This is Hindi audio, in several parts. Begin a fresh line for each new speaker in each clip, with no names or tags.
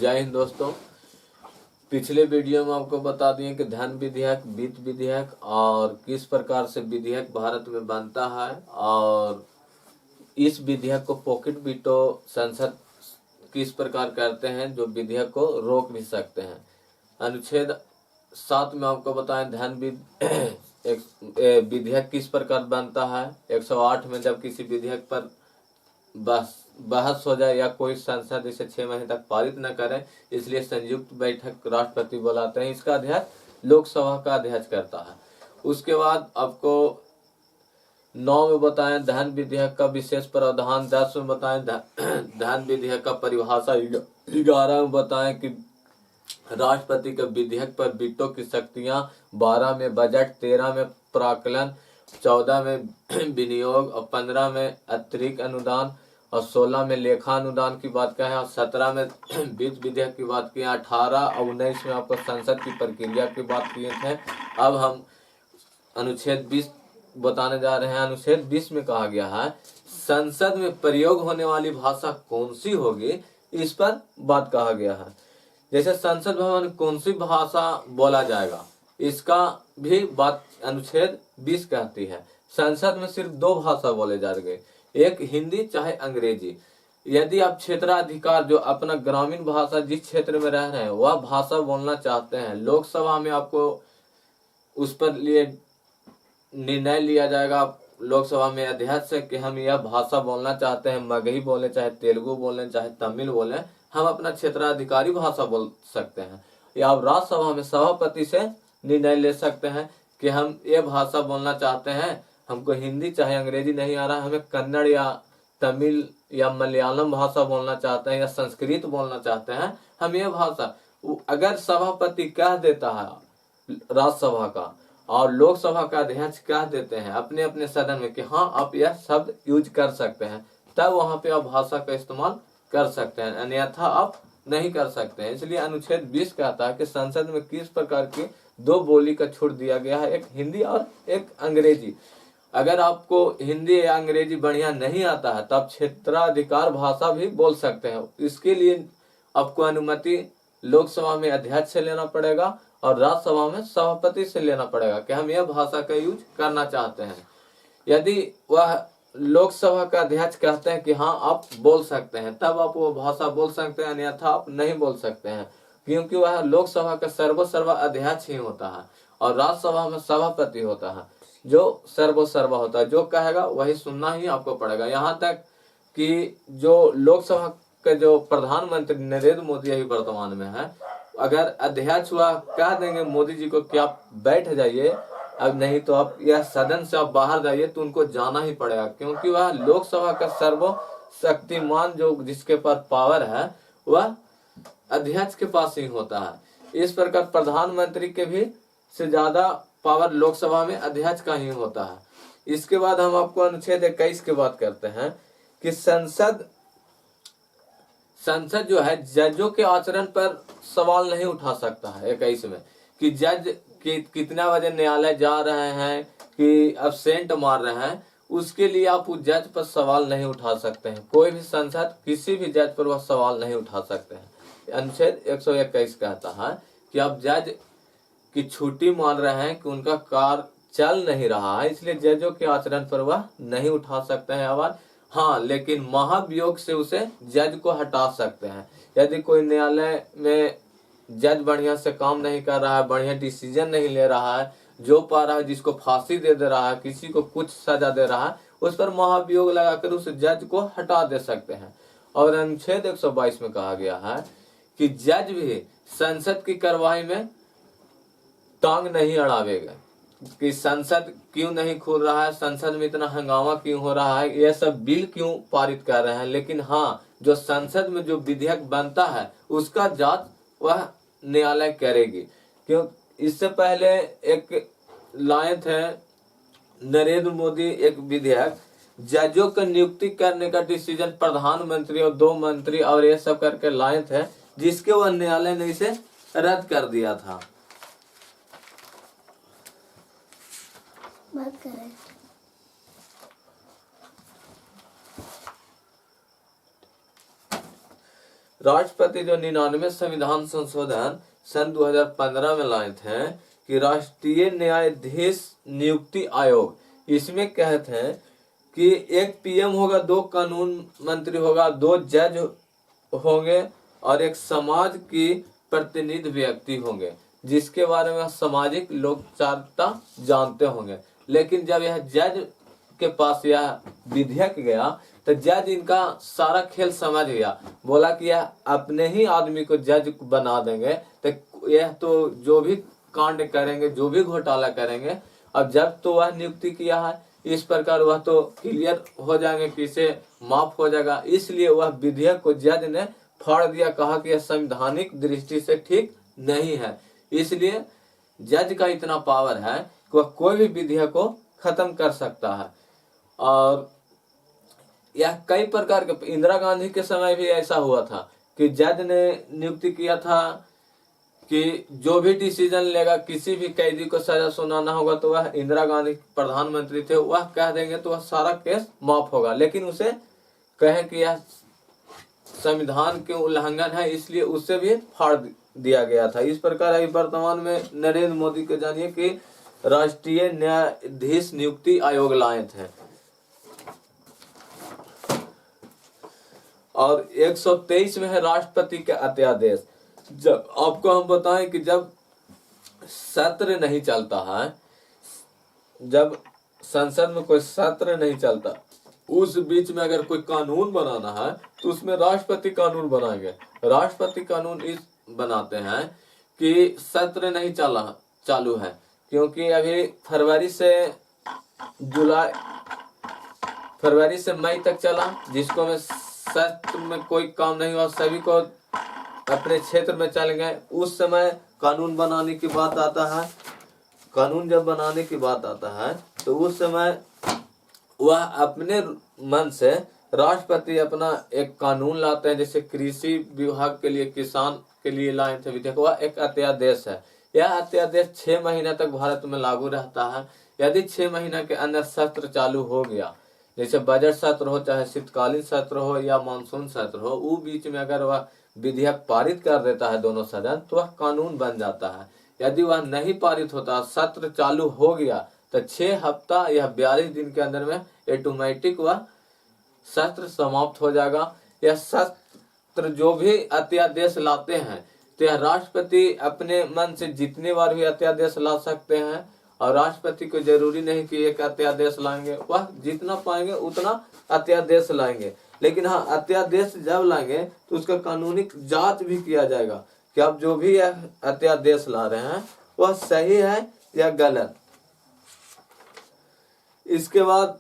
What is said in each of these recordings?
जय हिंद दोस्तों। पिछले वीडियो में आपको बता दिए कि धन विधेयक, वित्त विधेयक और किस प्रकार से विधेयक भारत में बनता है और इस विधेयक को पॉकेट वीटो संसद किस प्रकार करते हैं जो विधेयक को रोक भी सकते हैं। अनुच्छेद 7 में आपको बताएं धन विधेयक किस प्रकार बनता है। 108 में जब किसी विधेयक पर बहस हो जाए या कोई संसद इसे 6 महीने तक पारित न करे, इसलिए संयुक्त बैठक राष्ट्रपति बुलाते हैं। इसका अध्यक्ष लोकसभा का अध्यक्ष करता है। उसके बाद आपको 9 में बताएं धन विधेयक का विशेष प्रावधान। 10 में बताएं धन विधेयक का परिभाषा। 11 में बताएं कि राष्ट्रपति के विधेयक पर वीटो की शक्तियां। 12 में बजट। 13 में प्राक्कलन। 14 में विनियोग और 15 में अतिरिक्त अनुदान और 16 में लेखा अनुदान की बात करें और 17 में वित्त विधेयक की बात की। 18 और 19 में आपको संसद की प्रक्रिया की बात किए थे। अब हम अनुच्छेद 20 बताने जा रहे हैं। अनुच्छेद 20 में कहा गया है संसद में प्रयोग होने वाली भाषा कौन सी होगी, इस पर बात कहा गया है। जैसे संसद भवन में कौन सी भाषा बोला जाएगा, इसका भी बात अनुच्छेद 20 कहती है। संसद में सिर्फ 2 भाषा बोले जाएंगे, एक हिंदी चाहे अंग्रेजी। यदि आप क्षेत्राधिकार जो अपना ग्रामीण भाषा जिस क्षेत्र में रह रहे हैं वह भाषा बोलना चाहते हैं, लोकसभा में आपको उस पर लिए निर्णय लिया जाएगा लोकसभा में अध्यक्ष से कि हम यह भाषा बोलना चाहते हैं, मगही बोले चाहे तेलुगु बोले चाहे तमिल बोले, हम अपना क्षेत्राधिकारी भाषा बोल सकते हैं। या आप राज्यसभा में सभापति से निर्णय ले सकते हैं कि हम ये भाषा बोलना चाहते हैं, हमको हिंदी चाहे अंग्रेजी नहीं आ रहा, हमें कन्नड़ या तमिल या मलयालम भाषा बोलना चाहते हैं या संस्कृत बोलना चाहते हैं, हम ये भाषा। अगर सभापति कह देता है राज्यसभा का और लोकसभा का अध्यक्ष कह देते हैं अपने अपने सदन में कि हाँ आप यह शब्द यूज कर सकते हैं, तब वहां पे आप भाषा का इस्तेमाल कर सकते हैं, अन्यथा आप नहीं कर सकते हैं। इसलिए अनुच्छेद 20 कहता है कि संसद में किस प्रकार की 2 बोली का छूट दिया गया है, एक हिंदी और एक अंग्रेजी। अगर आपको हिंदी या अंग्रेजी बढ़िया नहीं आता है तब क्षेत्राधिकार भाषा भी बोल सकते हैं। इसके लिए आपको अनुमति लोकसभा में अध्यक्ष से लेना पड़ेगा और राज्यसभा में सभापति से लेना पड़ेगा कि हम यह भाषा का यूज करना चाहते हैं। यदि वह लोकसभा का अध्यक्ष कहते हैं कि हाँ आप बोल सकते हैं, तब आप वो भाषा बोल सकते हैं, अन्यथा आप नहीं बोल सकते हैं, क्योंकि वह लोकसभा का सर्वोसर्वा अध्यक्ष ही होता है और राज्यसभा में सभापति होता है जो सर्वोसर्वा होता है। जो कहेगा वही सुनना ही आपको पड़ेगा। यहाँ तक कि जो लोकसभा के जो प्रधानमंत्री नरेंद्र मोदी अभी वर्तमान में है, अगर अध्यक्ष हुआ कह देंगे मोदी जी को कि आप बैठ जाइए, अब नहीं तो आप यह सदन से आप बाहर जाइए, तो उनको जाना ही पड़ेगा, क्योंकि वह लोकसभा का सर्वशक्तिमान जो जिसके पास पावर है वह अध्यक्ष के पास ही होता है। इस प्रकार प्रधानमंत्री के भी से ज्यादा पावर लोकसभा में अध्यक्ष का ही होता है। इसके बाद हम आपको अनुच्छेद 21 की बात करते हैं कि संसद जो है जजों के आचरण पर सवाल नहीं उठा सकता है। 21 में कि जज कितना बजे न्यायालय जा रहे हैं कि अब्सेंट मार रहे हैं, उसके लिए आप उस जज पर सवाल नहीं उठा सकते हैं। कोई भी संसद किसी भी जज पर वह सवाल नहीं उठा सकते हैं। अनुच्छेद 121 कहता है कि आप जज की छुट्टी मान रहे हैं कि उनका कार्य चल नहीं रहा है, इसलिए जजों के आचरण पर वह नहीं उठा सकते हैं आवाज। हाँ, लेकिन महाभियोग से उसे जज को हटा सकते हैं। यदि कोई न्यायालय में जज बढ़िया से काम नहीं कर रहा है, बढ़िया डिसीजन नहीं ले रहा है, जो पा रहा है जिसको फांसी दे रहा है, किसी को कुछ सजा दे रहा है, उस पर महाभियोग लगाकर उस जज को हटा दे सकते हैं। और अनुच्छेद 122 में कहा गया है कि जज भी संसद की कार्यवाही में टांग नहीं अड़ावेगा कि संसद क्यों नहीं खुल रहा है, संसद में इतना हंगामा क्यों हो रहा है, यह सब बिल क्यों पारित कर रहे हैं। लेकिन हाँ, जो संसद में जो विधेयक बनता है उसका जांच वह न्यायालय करेगी। क्यों, इससे पहले एक लाए थे नरेंद्र मोदी एक विधेयक, जजों को नियुक्ति करने का डिसीजन प्रधानमंत्री और 2 मंत्री और ये सब करके लाए थे, जिसके वह न्यायालय ने इसे रद्द कर दिया था। बात करें राष्ट्रपति जो 99 संविधान संशोधन सन 2015 में लाए थे कि राष्ट्रीय न्यायाधीश नियुक्ति आयोग, इसमें कहते हैं कि एक पीएम होगा, 2 कानून मंत्री होगा, 2 जज होंगे और एक समाज की प्रतिनिधि व्यक्ति होंगे जिसके बारे में सामाजिक लोकचारिता जानते होंगे। लेकिन जब यह जज के पास यह विधेयक गया तो जज इनका सारा खेल समझ गया, बोला कि यह अपने ही आदमी को जज बना देंगे तो यह तो जो भी कांड करेंगे, जो भी घोटाला करेंगे, अब जब तो वह नियुक्ति किया है इस प्रकार वह तो क्लियर हो जाएंगे कि इसे माफ हो जाएगा। इसलिए वह विधेयक को जज ने फाड़ दिया, कहा कि यह संवैधानिक दृष्टि से ठीक नहीं है। इसलिए जज का इतना पावर है कि वह कोई भी विधेयक को खत्म कर सकता है। और यह कई प्रकार के, इंदिरा गांधी के समय भी ऐसा हुआ था कि जज ने नियुक्ति किया था कि जो भी डिसीजन लेगा, किसी भी कैदी को सजा सुनाना होगा तो वह, इंदिरा गांधी प्रधानमंत्री थे, वह कह देंगे तो वह सारा केस माफ होगा। लेकिन उसे कहें कि यह संविधान के उल्लंघन है, इसलिए उससे भी फाड़ दिया गया था। इस प्रकार अभी वर्तमान में नरेंद्र मोदी को जानिए कि राष्ट्रीय न्यायाधीश नियुक्ति आयोग लाए थे। और 123 में है राष्ट्रपति के अध्यादेश। जब आपको हम बताएं कि जब सत्र नहीं चलता है, जब संसद में कोई सत्र नहीं चलता, उस बीच में अगर कोई कानून बनाना है तो उसमें राष्ट्रपति कानून बनाएंगे। राष्ट्रपति कानून इस बनाते हैं कि सत्र नहीं चालू है, क्योंकि अभी फरवरी से मई तक चला, जिसको में सत्र में कोई काम नहीं हुआ, सभी को अपने क्षेत्र में चल गए। उस समय कानून बनाने की बात आता है। कानून जब बनाने की बात आता है तो उस समय वह अपने मन से राष्ट्रपति अपना एक कानून लाते हैं। जैसे कृषि विभाग के लिए, किसान के लिए लाए थे विधेयक, वह एक अध्यादेश है। यह अध्यादेश 6 महीने तक भारत में लागू रहता है। यदि 6 महीने के अंदर सत्र चालू हो गया, जैसे बजट सत्र हो, चाहे शीतकालीन सत्र हो या मानसून सत्र हो, वो बीच में अगर वह विधेयक पारित कर देता है दोनों सदन, तो वह कानून बन जाता है। यदि वह नहीं पारित होता, सत्र चालू हो गया, तो 6 हफ्ता या 42 दिन के अंदर में ऑटोमेटिक वह सत्र समाप्त हो जाएगा। यह सत्र जो भी अध्यादेश लाते हैं तो यह राष्ट्रपति अपने मन से जितने बार भी अध्यादेश ला सकते हैं, और राष्ट्रपति को जरूरी नहीं कि एक अध्यादेश लाएंगे, वह जितना पाएंगे उतना अध्यादेश लाएंगे। लेकिन हाँ, अध्यादेश जब लाएंगे तो उसका कानूनी जांच भी किया जाएगा कि आप जो भी अध्यादेश ला रहे हैं वह सही है या गलत। इसके बाद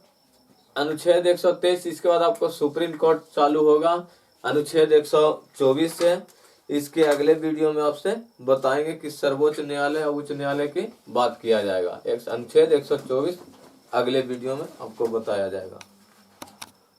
अनुच्छेद 123, इसके बाद आपको सुप्रीम कोर्ट चालू होगा अनुच्छेद 124 से। इसके अगले वीडियो में आपसे बताएंगे कि सर्वोच्च न्यायालय और उच्च न्यायालय की बात किया जाएगा। अनुच्छेद 124 अगले वीडियो में आपको बताया जाएगा।